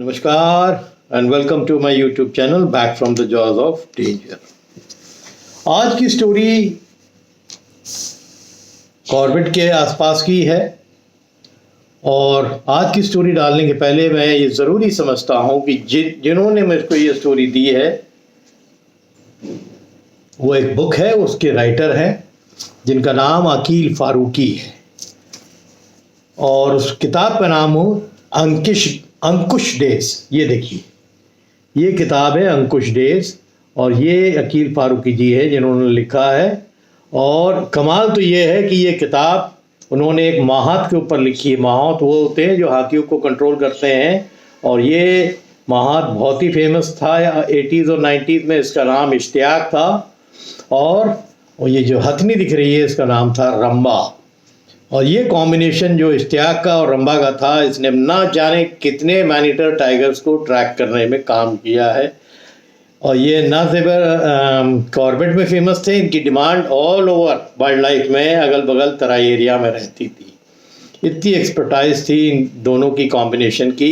नमस्कार and welcome to my YouTube channel back from the jaws of danger. आज की story Corbett के आसपास की है और आज की स्टोरी डालने के पहले मैं ये ज़रूरी समझता हूँ कि जिन्होंने मेरे को ये स्टोरी दी है वो एक बुक है, उसके राइटर हैं जिनका नाम अकील फारूकी है और उस किताब का नाम हो अंकुश डेज। ये देखिए, ये किताब है अंकुश डेज और ये अकील फारूकी जी है जिन्होंने लिखा है। और कमाल तो ये है कि ये किताब उन्होंने एक माहौत के ऊपर लिखी है। माहौत वो होते हैं जो हाथियों को कंट्रोल करते हैं और ये माहौत बहुत ही फेमस था 80s और 90s में। इसका नाम इश्तियाक था और ये जो हथनी दिख रही है इसका नाम था रंबा। और ये कॉम्बिनेशन जो इश्तियाक का और रंबा का था, इसने ना जाने कितने मैनीटर टाइगर्स को ट्रैक करने में काम किया है। और ये ना सिर्फ कॉर्बेट में फेमस थे, इनकी demand all over wild life में अगल बगल तराई एरिया में रहती थी। इतनी एक्सपर्टाइज थी इन दोनों की कॉम्बिनेशन की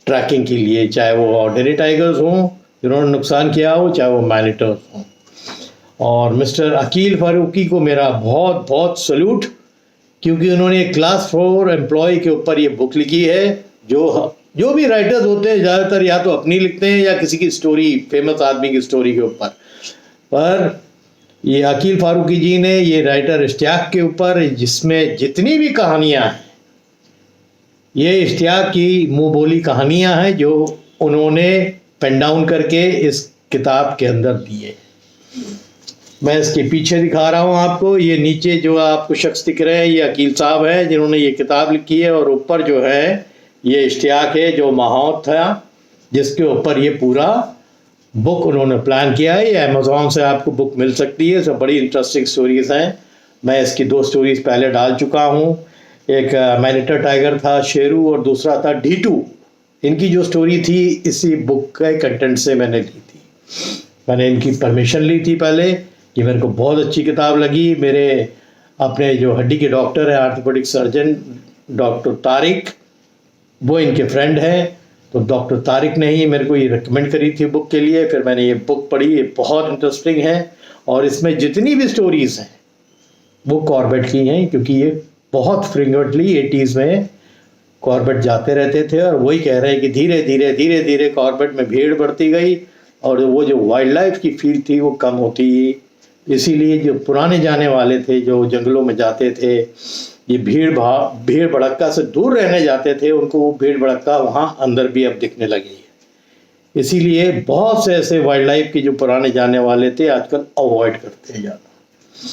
ट्रैकिंग के लिए, चाहे वो ऑर्डिनरी टाइगर्स हों जिन्होंने नुकसान किया हो, चाहे वो मैनीटर्स हों। और मिस्टर अकील फारूकी को मेरा बहुत बहुत सल्यूट, क्योंकि उन्होंने क्लास 4 एम्प्लॉय के ऊपर ये बुक लिखी है। जो भी राइटर्स होते हैं ज़्यादातर या तो अपनी लिखते हैं या किसी की स्टोरी, फेमस आदमी की स्टोरी के ऊपर। पर ये अकील फारूकी जी ने ये राइटर इश्तियाक के ऊपर, जिसमें जितनी भी कहानियाँ हैं ये इश्तियाक की मुँह बोली कहानियाँ हैं जो उन्होंने पेन डाउन करके इस किताब के अंदर दी है। मैं इसके पीछे दिखा रहा हूँ आपको। ये नीचे जो आपको शख्स दिख रहे हैं ये अकील साहब हैं जिन्होंने ये किताब लिखी है और ऊपर जो है ये इश्तियाक है जो माहौत था जिसके ऊपर ये पूरा बुक उन्होंने प्लान किया है। ये अमेज़ॉन से आपको बुक मिल सकती है। सब बड़ी इंटरेस्टिंग स्टोरीज़ हैं। मैं इसकी 2 स्टोरीज़ पहले डाल चुका हूँ। एक मैनीटर टाइगर था शेरू और दूसरा था ढीटू। इनकी जो स्टोरी थी इसी बुक के कंटेंट से मैंने ली थी। मैंने इनकी परमिशन ली थी पहले कि मेरे को बहुत अच्छी किताब लगी। मेरे अपने जो हड्डी के डॉक्टर हैं, आर्थोपेडिक सर्जन डॉक्टर तारिक, वो इनके फ्रेंड हैं। तो डॉक्टर तारिक ने ही मेरे को ये रिकमेंड करी थी बुक के लिए। फिर मैंने ये बुक पढ़ी, ये बहुत इंटरेस्टिंग है और इसमें जितनी भी स्टोरीज़ हैं वो कॉर्बेट की हैं, क्योंकि ये बहुत फ्रिक्वेंटली 80s में कॉर्बेट जाते रहते थे और वही कह रहे हैं कि धीरे धीरे कॉर्बेट में भीड़ बढ़ती गई और वो जो वाइल्ड लाइफ की फील थी वो कम होती। इसीलिए जो पुराने जाने वाले थे, जो जंगलों में जाते थे, ये भीड़ भड़क्का से दूर रहने जाते थे, उनको वो भीड़ भड़क्का वहाँ अंदर भी अब दिखने लगी है। इसीलिए बहुत से ऐसे वाइल्ड लाइफ के जो पुराने जाने वाले थे आजकल अवॉइड करते हैं ज़्यादा।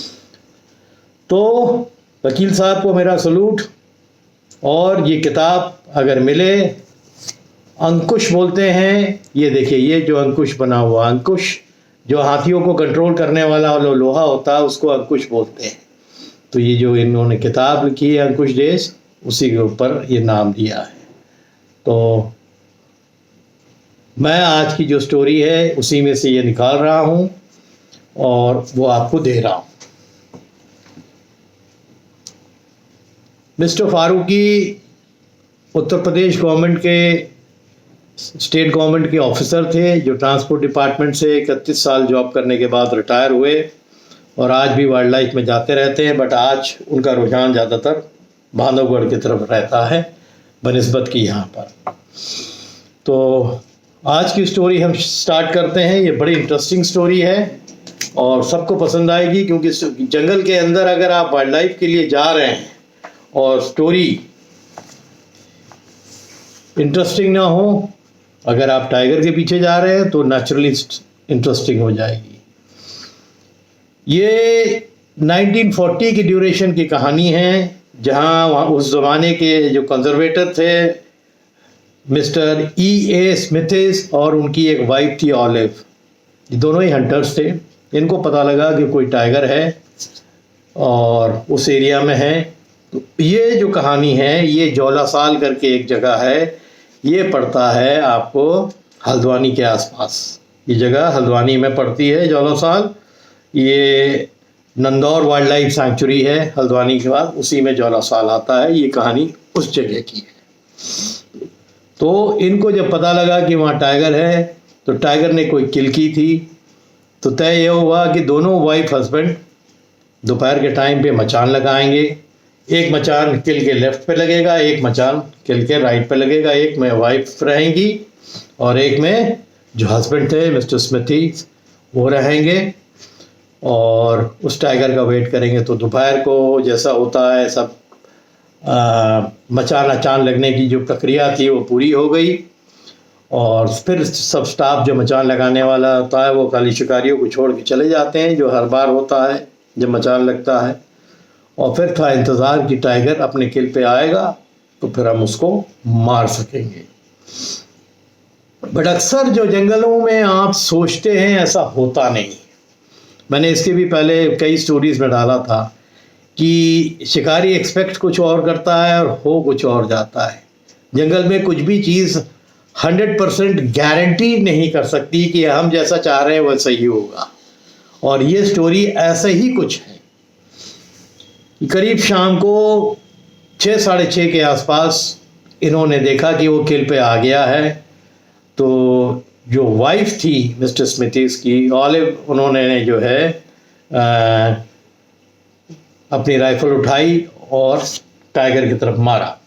तो वकील साहब को मेरा सलूट। और ये किताब अगर मिले, अंकुश बोलते हैं, ये देखिए ये जो अंकुश बना हुआ, अंकुश जो हाथियों को कंट्रोल करने वाला लोहा होता है उसको अंकुश बोलते हैं। तो ये जो इन्होंने किताब लिखी है अंकुश डेज, उसी के ऊपर ये नाम दिया है। तो मैं आज की जो स्टोरी है उसी में से ये निकाल रहा हूँ और वो आपको दे रहा हूँ। मिस्टर फारूकी उत्तर प्रदेश गवर्नमेंट के, स्टेट गवर्नमेंट के ऑफिसर थे जो ट्रांसपोर्ट डिपार्टमेंट से 31 साल जॉब करने के बाद रिटायर हुए और आज भी वाइल्ड लाइफ में जाते रहते हैं। बट आज उनका रुझान ज़्यादातर बांधवगढ़ की तरफ रहता है बनिस्बत की यहाँ पर। तो आज की स्टोरी हम स्टार्ट करते हैं। ये बड़ी इंटरेस्टिंग स्टोरी है और सबको पसंद आएगी, क्योंकि जंगल के अंदर अगर आप वाइल्ड लाइफ के लिए जा रहे हैं और स्टोरी इंटरेस्टिंग ना हो, अगर आप टाइगर के पीछे जा रहे हैं तो नेचुरली इंटरेस्टिंग हो जाएगी। ये 1940 की ड्यूरेशन की कहानी है, जहां उस ज़माने के जो कंजर्वेटर थे मिस्टर E.A. स्मिथिस और उनकी एक वाइफ थी ऑलिव, ये दोनों ही हंटर्स थे। इनको पता लगा कि कोई टाइगर है और उस एरिया में है। तो ये जो कहानी है ये जोलासाल करके एक जगह है, ये पड़ता है आपको हल्द्वानी के आसपास। ये जगह हल्द्वानी में पड़ती है जोलासाल। ये नंदौर वाइल्ड लाइफ सैंक्चुरी है हल्द्वानी के बाद, उसी में जोलासाल आता है। ये कहानी उस जगह की है। तो इनको जब पता लगा कि वहाँ टाइगर है, तो टाइगर ने कोई किल की थी। तो तय यह हुआ कि दोनों वाइफ हस्बैंड दोपहर के टाइम पे मचान लगाएंगे। एक मचान किल के लेफ्ट पे लगेगा, एक मचान किल के राइट पे लगेगा। एक में वाइफ रहेंगी और एक में जो हस्बैंड थे मिस्टर स्मिथी वो रहेंगे, और उस टाइगर का वेट करेंगे। तो दोपहर को जैसा होता है सब मचान अचान लगने की जो प्रक्रिया थी वो पूरी हो गई, और फिर सब स्टाफ जो मचान लगाने वाला होता है वो खाली शिकारियों को छोड़ के चले जाते हैं, जो हर बार होता है जब मचान लगता है। और फिर था इंतज़ार कि टाइगर अपने किल पे आएगा तो फिर हम उसको मार सकेंगे। बट अक्सर जो जंगलों में आप सोचते हैं ऐसा होता नहीं। मैंने इसके भी पहले कई स्टोरीज में डाला था कि शिकारी एक्सपेक्ट कुछ और करता है और हो कुछ और जाता है। जंगल में कुछ भी चीज़ 100% गारंटी नहीं कर सकती कि हम जैसा चाह रहे हैं वैसा ही होगा, और ये स्टोरी ऐसे ही कुछ है। करीब शाम को 6 साढ़े 6 के आसपास इन्होंने देखा कि वो किल पे आ गया है। तो जो वाइफ थी मिस्टर स्मिथीज की, ऑलिव, उन्होंने जो है अपनी राइफल उठाई और टाइगर की तरफ मारा।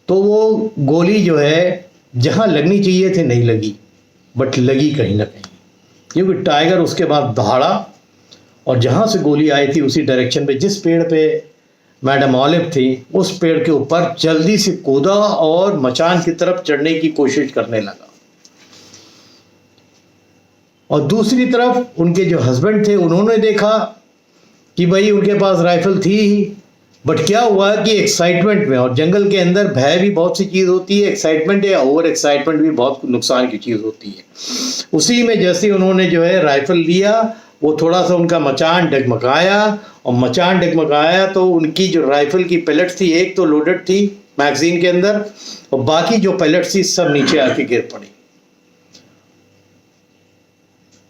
तो वो गोली जो है जहां लगनी चाहिए थी नहीं लगी, बट लगी कहीं ना कहीं, क्योंकि टाइगर उसके बाद दहाड़ा और जहां से गोली आई थी उसी डायरेक्शन पे, जिस पेड़ पे मैडम ऑलिव थी उस पेड़ के ऊपर जल्दी से कूदा और मचान की तरफ चढ़ने की कोशिश करने लगा। और दूसरी तरफ उनके जो हस्बैंड थे उन्होंने देखा कि भाई उनके पास राइफल थी ही, बट क्या हुआ कि एक्साइटमेंट में, और जंगल के अंदर भय भी बहुत सी चीज़ होती है, एक्साइटमेंट या ओवर एक्साइटमेंट भी बहुत नुकसान की चीज़ होती है। उसी में जैसे उन्होंने जो है राइफल लिया, वो थोड़ा सा उनका मचान डगमगाया, और मचान डगमगाया तो उनकी जो राइफल की पैलेट थी एक तो लोडेड थी मैगजीन के अंदर, और बाकी जो पैलेट थी सब नीचे आके गिर पड़ी।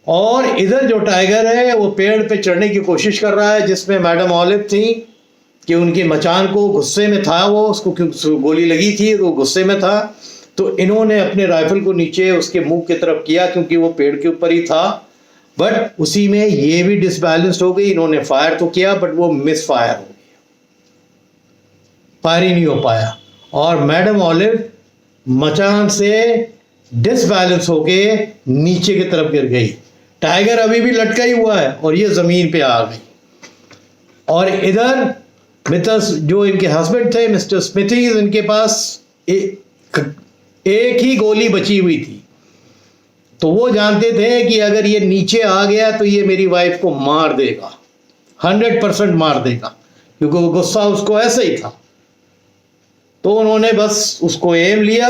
और इधर जो टाइगर है वो पेड़ पे चढ़ने की कोशिश कर रहा है, जिसमें मैडम ऑलिव थी कि उनकी मचान को गुस्से में था, वो उसको गोली लगी थी तो गुस्से में था। तो इन्होंने अपने राइफल को नीचे उसके मुंह की तरफ किया, क्योंकि वो पेड़ के ऊपर ही था, बट उसी में ये भी डिसबैलेंस्ड हो गई। इन्होंने फायर तो किया बट वो मिस फायर हो गया, फायर ही नहीं हो पाया, और मैडम ऑलिव मचान से डिसबैलेंस होके नीचे की तरफ गिर गई। टाइगर अभी भी लटका ही हुआ है और ये जमीन पे आ गई। और इधर मिथस जो इनके हस्बैंड थे मिस्टर स्मिथीज, इनके पास एक ही गोली बची हुई थी। तो वो जानते थे कि अगर ये नीचे आ गया तो ये मेरी वाइफ को मार देगा, 100% मार देगा, क्योंकि वो गुस्सा उसको ऐसे ही था। तो उन्होंने बस उसको एम लिया,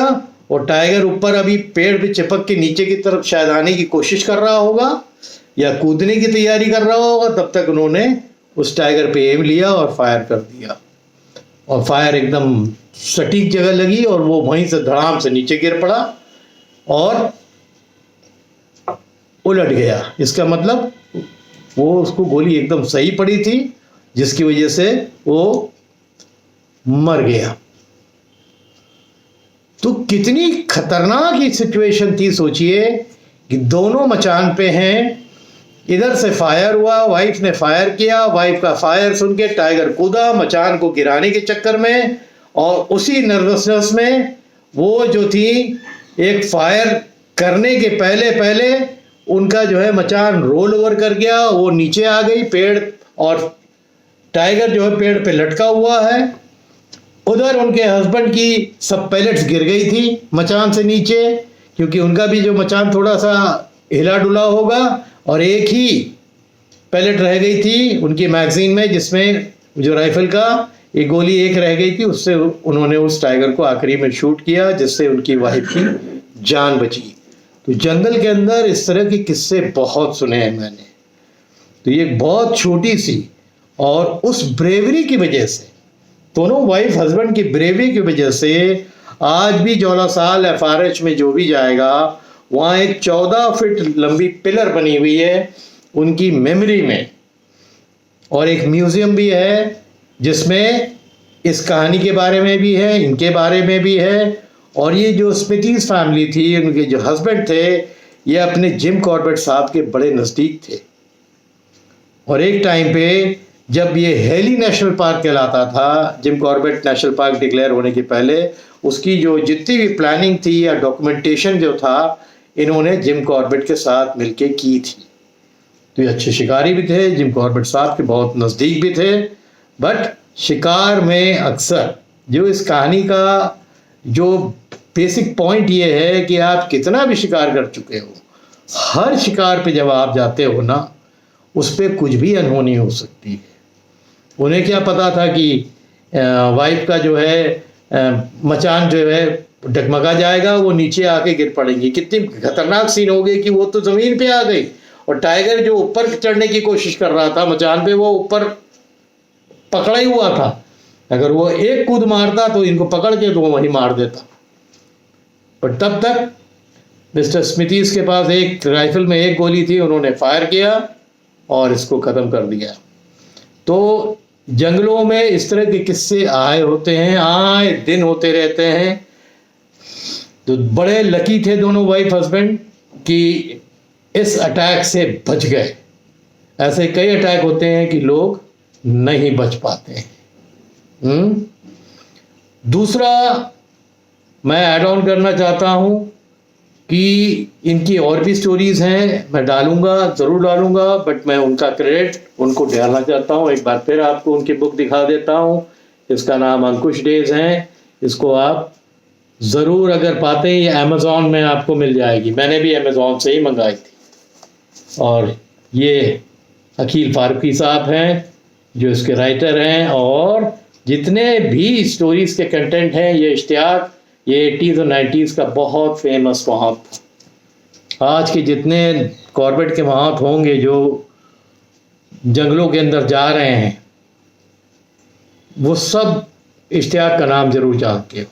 और टाइगर ऊपर अभी पेड़ पे चिपक के नीचे की तरफ शायद आने की कोशिश कर रहा होगा या कूदने की तैयारी कर रहा होगा, तब तक उन्होंने उस टाइगर पे एम लिया और फायर कर दिया। और फायर एकदम सटीक जगह लगी और वो वहीं से धड़ाम से नीचे गिर पड़ा और उलट गया। इसका मतलब वो उसको गोली एकदम सही पड़ी थी, जिसकी वजह से वो मर गया। तो कितनी खतरनाक ये सिचुएशन थी। सोचिए कि दोनों मचान पे हैं, इधर से फायर हुआ, वाइफ ने फायर किया, वाइफ का फायर सुन के टाइगर कूदा मचान को गिराने के चक्कर में, और उसी नर्वसनेस में वो जो थी एक फायर करने के पहले पहले उनका जो है मचान रोल ओवर कर गया, वो नीचे आ गई पेड़, और टाइगर जो है पेड़ पे लटका हुआ है। उधर उनके हस्बैंड की सब पैलेट्स गिर गई थी मचान से नीचे, क्योंकि उनका भी जो मचान थोड़ा सा हिला डुला होगा, और एक ही पैलेट रह गई थी उनकी मैगजीन में, जिसमें जो राइफल का एक गोली एक रह गई थी, उससे उन्होंने उस टाइगर को आखिरी में शूट किया, जिससे उनकी वाइफ की जान बची। तो जंगल के अंदर इस तरह के किस्से बहुत सुने हैं मैंने। तो ये बहुत छोटी सी, और उस ब्रेवरी की वजह से, दोनों वाइफ हस्बैंड की ब्रेवरी की वजह से आज भी जौलासाल FRH में जो भी जाएगा वहाँ एक 14 फीट लंबी पिलर बनी हुई है उनकी मेमोरी में, और एक म्यूजियम भी है जिसमें इस कहानी के बारे में भी है, इनके बारे में भी है। और ये जो स्मिथीज फैमिली थी, उनके जो हस्बैंड थे, ये अपने जिम कॉर्बेट साहब के बड़े नज़दीक थे। और एक टाइम पे जब ये हेली नेशनल पार्क कहलाता था, Jim Corbett national park declare होने के पहले, उसकी जो जितनी भी प्लानिंग थी या डॉक्यूमेंटेशन जो था, इन्होंने जिम कॉर्बेट के साथ मिलके की थी। तो ये अच्छे शिकारी भी थे, जिम कॉर्बेट साहब के बहुत नज़दीक भी थे। बट शिकार में अक्सर जो इस कहानी का जो बेसिक पॉइंट ये है कि आप कितना भी शिकार कर चुके हो, हर शिकार पे जब आप जाते हो ना, उस पर कुछ भी अनहोनी हो सकती है। उन्हें क्या पता था कि वाइफ का जो है मचान जो है डगमगा जाएगा, वो नीचे आके गिर पड़ेंगी। कितनी खतरनाक सीन हो गई कि वो तो ज़मीन पे आ गई और टाइगर जो ऊपर चढ़ने की कोशिश कर रहा था मचान पे, वो ऊपर पकड़ा ही हुआ था। अगर वो एक कूद मारता तो इनको पकड़ के तो वहीं मार देता। पर तब तक मिस्टर स्मिथीज के पास एक राइफल में एक गोली थी, उन्होंने फायर किया और इसको ख़त्म कर दिया। तो जंगलों में इस तरह के किस्से आए होते हैं, आए दिन होते रहते हैं। तो बड़े लकी थे दोनों वाइफ हस्बैंड कि इस अटैक से बच गए। ऐसे कई अटैक होते हैं कि लोग नहीं बच पाते हैं। दूसरा मैं ऐड ऑन करना चाहता हूँ कि इनकी और भी स्टोरीज़ हैं, मैं डालूंगा, ज़रूर डालूंगा, बट मैं उनका क्रेडिट उनको डालना चाहता हूँ। एक बार फिर आपको उनकी बुक दिखा देता हूँ। इसका नाम अंकुश डेज है। इसको आप ज़रूर अगर पाते हैं, ये अमेज़ॉन में आपको मिल जाएगी। मैंने भी अमेज़ॉन से ही मंगाई थी। और ये अकील फारूकी साहब हैं जो इसके राइटर हैं। और जितने भी स्टोरीज़ के कंटेंट हैं, ये इश्तियाक, ये 80s और 90s का बहुत फेमस महावत था। आज के जितने कॉर्बेट के महावत होंगे जो जंगलों के अंदर जा रहे हैं, वो सब इश्तियाक का नाम जरूर जानते हो।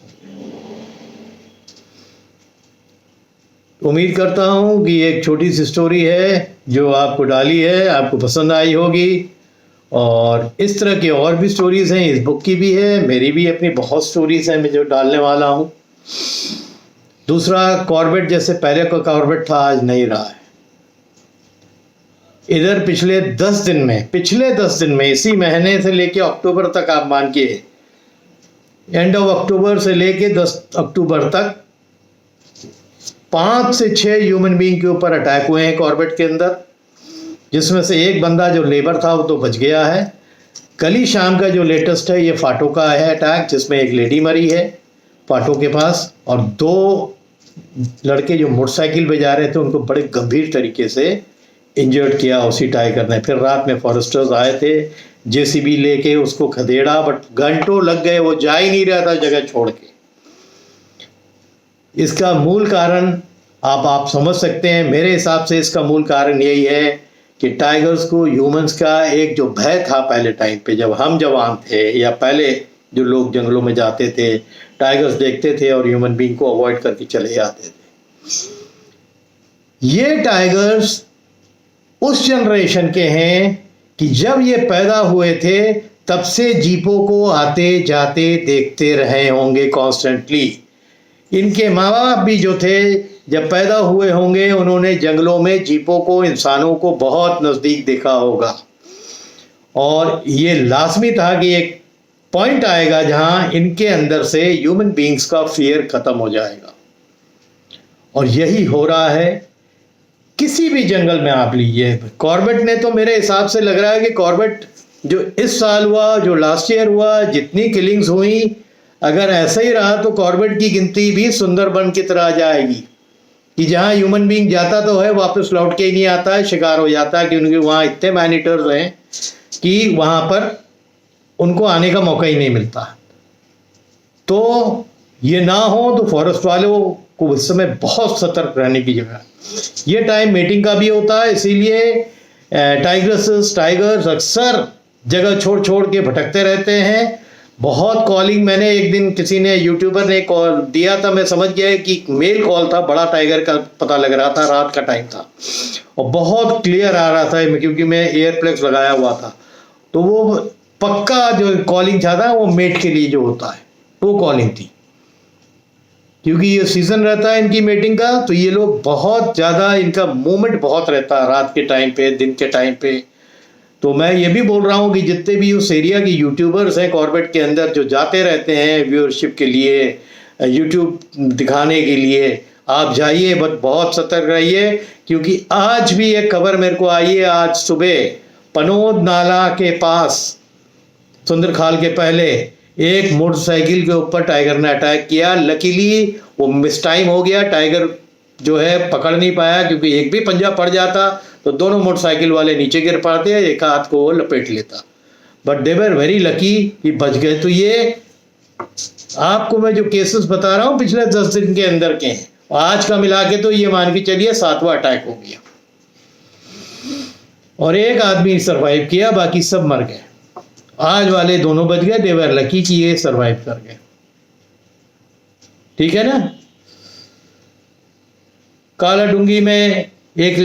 उम्मीद करता हूँ कि एक छोटी सी स्टोरी है जो आपको डाली है, आपको पसंद आई होगी। और इस तरह की और भी स्टोरीज़ हैं, इस बुक की भी है, मेरी भी अपनी बहुत स्टोरीज़ हैं मैं जो डालने वाला हूँ। दूसरा, कॉर्बेट जैसे पहले का कॉर्बेट था आज नहीं रहा है। इधर पिछले 10 दिन में इसी महीने से लेके अक्टूबर तक, आप मान के एंड ऑफ अक्टूबर से लेके 10 अक्टूबर तक 5 से 6 ह्यूमन बीइंग के ऊपर अटैक हुए हैं कॉर्बेट के अंदर, जिसमें से एक बंदा जो लेबर था वो तो बच गया है। कल ही शाम का जो लेटेस्ट है, ये फाटो का है अटैक, जिसमें एक लेडी मरी है फाटो के पास, और 2 लड़के जो मोटरसाइकिल पे जा रहे थे उनको बड़े गंभीर तरीके से इंजर्ड किया उसी टाइगर ने। फिर रात में फॉरेस्टर्स आए थे जेसीबी लेके, उसको खदेड़ा, बट घंटों लग गए, वो जा ही नहीं रहा था जगह छोड़ के। इसका मूल कारण आप समझ सकते हैं। मेरे हिसाब से इसका मूल कारण यही है कि टाइगर्स को ह्यूमंस का एक जो भय था पहले टाइम पे, जब हम जवान थे या पहले जो लोग जंगलों में जाते थे, टाइगर्स देखते थे और ह्यूमन बीइंग को अवॉइड करके चले जाते थे। ये टाइगर्स उस जनरेशन के हैं कि जब ये पैदा हुए थे तब से जीपों को आते जाते देखते रहे होंगे कॉन्स्टेंटली। इनके माँ बाप भी जो थे जब पैदा हुए होंगे, उन्होंने जंगलों में जीपों को, इंसानों को बहुत नज़दीक देखा होगा। और ये लाजमी था कि एक पॉइंट आएगा जहां इनके अंदर से ह्यूमन बीइंग्स का फियर खत्म हो जाएगा। और यही हो रहा है किसी भी जंगल में। आप लीजिए कॉर्बेट ने, तो मेरे हिसाब से लग रहा है कि कॉर्बेट जो इस साल हुआ, जो लास्ट ईयर हुआ, जितनी किलिंग्स हुई, अगर ऐसा ही रहा तो कॉर्बेट की गिनती भी सुंदरबन की तरह आ जाएगी कि जहां ह्यूमन बीइंग जाता तो है, वापस लौट के ही नहीं आता है, शिकार हो जाता है, क्योंकि वहां इतने मैनीटर्स हैं कि वहां पर उनको आने का मौका ही नहीं मिलता। तो ये ना हो तो फॉरेस्ट वालों को इस समय बहुत सतर्क रहने की जगह है। ये टाइम मीटिंग का भी होता है, इसीलिए टाइगर्स अक्सर जगह छोड़ छोड़ के भटकते रहते हैं। बहुत कॉलिंग, मैंने एक दिन किसी ने, यूट्यूबर ने कॉल दिया था, मैं समझ गया कि मेल कॉल था, बड़ा टाइगर का पता लग रहा था, रात का टाइम था और बहुत क्लियर आ रहा था क्योंकि मैं एयरप्लेक्स लगाया हुआ था। तो वो पक्का जो कॉलिंग था वो मेट के लिए जो होता है वो कॉलिंग थी, क्योंकि ये सीजन रहता है इनकी मीटिंग का, तो ये लोग बहुत ज़्यादा, इनका मूवमेंट बहुत रहता है रात के टाइम पे, दिन के टाइम पे। तो मैं ये भी बोल रहा हूँ कि जितने भी उस एरिया के यूट्यूबर्स हैं कॉर्बेट के अंदर जो जाते रहते हैं व्यूअरशिप के लिए, यूट्यूब दिखाने के लिए, आप जाइए, बट बहुत सतर्क रहिए, क्योंकि आज भी एक खबर मेरे को आई है, आज सुबह पनोद नाला के पास सुंदरखाल के पहले एक मोटरसाइकिल के ऊपर टाइगर ने अटैक किया। लकीली वो मिस टाइम हो गया, टाइगर जो है पकड़ नहीं पाया, क्योंकि एक भी पंजा पड़ जाता तो दोनों मोटरसाइकिल वाले नीचे गिर पड़ते, एक हाथ को वो लपेट लेता, but they were very lucky कि बच गए। तो ये आपको मैं जो केसेस बता रहा हूँ पिछले 10 दिन के अंदर के हैं, आज का मिला के तो ये मान के चलिए 7वां अटैक हो गया, और एक आदमी सरवाइव किया, बाकी सब मर गए। आज वाले दोनों बच गए, दे वर लकी कि ये सरवाइव कर गए। ठीक है ना। काला डूंगी में एक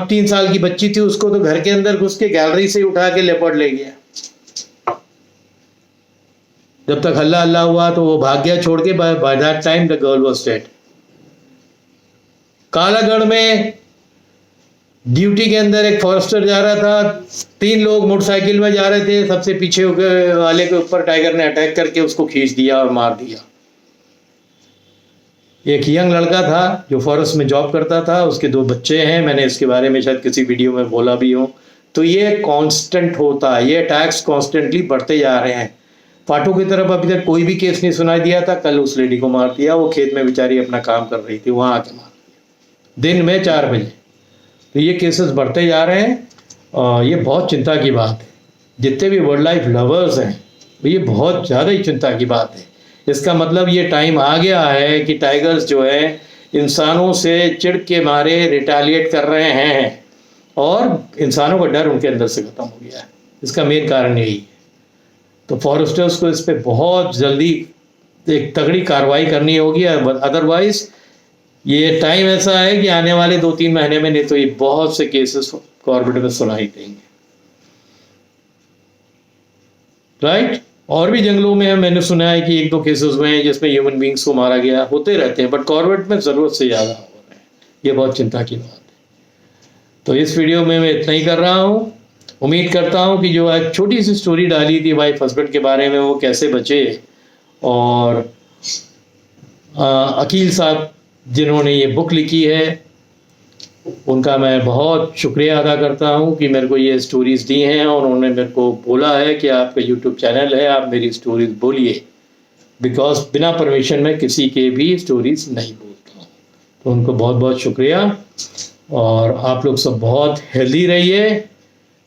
3 साल की बच्ची थी, उसको तो घर के अंदर घुस के गैलरी से उठा के लेपर्ड ले गया। जब तक हल्ला हल्ला हुआ तो वो भाग गया छोड़ के, by that time the girl was dead. Kalagarh में ड्यूटी के अंदर एक फॉरेस्टर जा रहा था, 3 लोग मोटरसाइकिल में जा रहे थे, सबसे पीछे वाले के ऊपर टाइगर ने अटैक करके उसको खींच दिया और मार दिया। एक यंग लड़का था जो फॉरेस्ट में जॉब करता था, उसके 2 बच्चे हैं, मैंने इसके बारे में शायद किसी वीडियो में बोला भी हूँ। तो ये कांस्टेंट होता है, ये अटैक्स कॉन्स्टेंटली बढ़ते जा रहे हैं। फाटू की तरफ अभी तक कोई भी केस नहीं सुनाई दिया था, कल उस लेडी को मार दिया, वो खेत में बेचारी अपना काम कर रही थी, वहाँ आके मार दिया दिन में 4 बजे। तो ये केसेस बढ़ते जा रहे हैं, ये बहुत चिंता की बात है। जितने भी वाइल्ड लाइफ लवर्स हैं ये बहुत ज़्यादा ही चिंता की बात है। इसका मतलब ये टाइम आ गया है कि टाइगर्स जो है इंसानों से चिढ़ के मारे रिटेलिएट कर रहे हैं, और इंसानों का डर उनके अंदर से ख़त्म हो गया है। इसका मेन कारण यही है। तो फॉरेस्टर्स को इस पर बहुत जल्दी एक तगड़ी कार्रवाई करनी होगी, अदरवाइज ये टाइम ऐसा है कि आने वाले 2-3 महीने में नहीं तो ये बहुत से केसेस कॉर्बेट में सुनाई देंगे। राइट। और भी जंगलों में मैंने सुना है कि 1-2 केसेस हुए हैं जिसमें ह्यूमन बींग्स को मारा गया, होते रहते हैं, बट कॉर्बेट में ज़रूरत से ज़्यादा हो रहे हैं। ये बहुत चिंता की बात है। तो इस वीडियो में मैं इतना ही कर रहा हूँ। उम्मीद करता हूँ कि जो एक छोटी सी स्टोरी डाली थी वाइफ हस्बैंड के बारे में, वो कैसे बचे, और अकील साहब जिन्होंने ये बुक लिखी है उनका मैं बहुत शुक्रिया अदा करता हूँ कि मेरे को ये स्टोरीज़ दी हैं, और उन्होंने मेरे को बोला है कि आपका यूट्यूब चैनल है, आप मेरी स्टोरीज़ बोलिए, बिकॉज बिना परमिशन में किसी के भी स्टोरीज़ नहीं बोलता हूँ। तो उनको बहुत बहुत शुक्रिया, और आप लोग सब बहुत हेल्दी रहिए।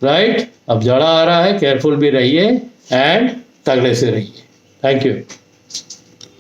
राइट। अब जाड़ा आ रहा है, केयरफुल भी रहिए एंड तगड़े से रहिए। Thank you.